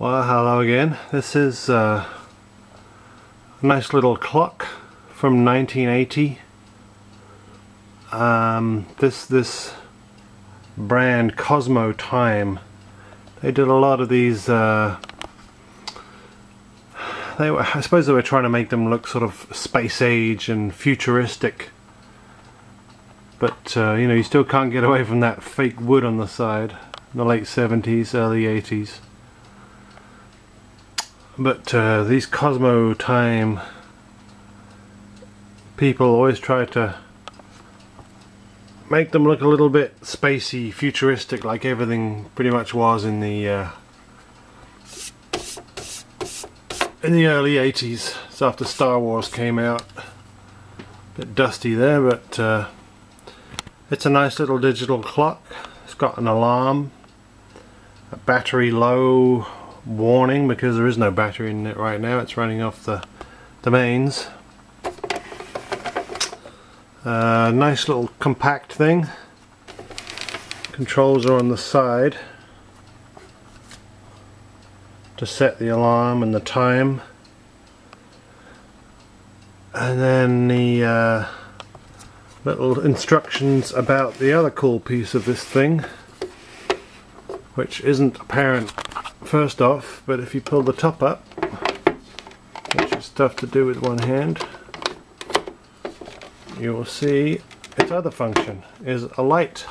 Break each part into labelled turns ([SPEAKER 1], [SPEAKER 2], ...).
[SPEAKER 1] Well, hello again. This is a nice little clock from 1980. This brand Cosmo Time. They did a lot of these. I suppose they were trying to make them look sort of space age and futuristic. But you know, you still can't get away from that fake wood on the side. In the late 70s, early 80s. But these Cosmo Time people always try to make them look a little bit spacey, futuristic, like everything pretty much was in the early 80s. It's after Star Wars came out. A bit dusty there, but it's a nice little digital clock. It's got an alarm, a battery low warning because there is no battery in it right now. It's running off the mains. Nice little compact thing. Controls are on the side to set the alarm and the time, and then the little instructions about the other cool piece of this thing, which isn't apparent first off, but if you pull the top up, which is tough to do with one hand, you will see its other function is a light.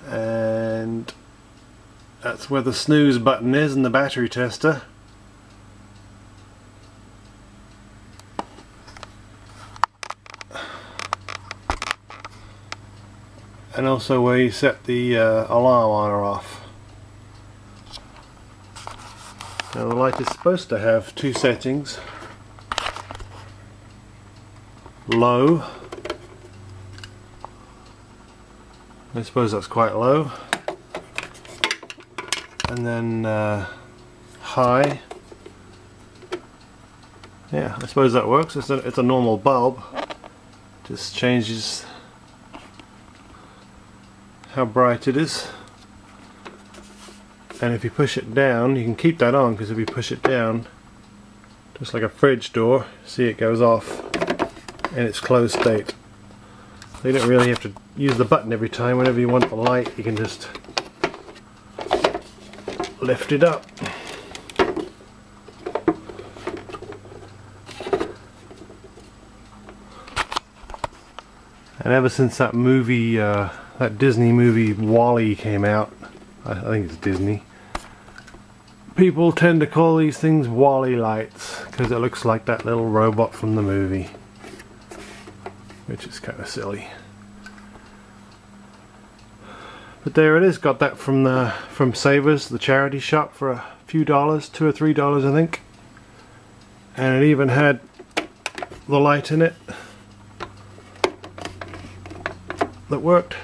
[SPEAKER 1] And that's where the snooze button is in the battery tester. And also where you set the alarm on or off. Now the light is supposed to have two settings. Low. I suppose that's quite low. And then high. Yeah, I suppose that works. It's a normal bulb. Just changes how bright it is. And if you push it down, you can keep that on, because if you push it down, just like a fridge door, see, it goes off in its closed state. So you don't really have to use the button every time. Whenever you want the light, you can just lift it up. And ever since that movie, that Disney movie WALL-E came out, I think it's Disney, people tend to call these things WALL-E lights because it looks like that little robot from the movie, which is kind of silly. But there it is. Got that from Savers, the charity shop, for a few dollars, $2 or $3 I think, and it even had the light in it that worked.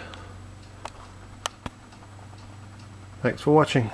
[SPEAKER 1] Thanks for watching.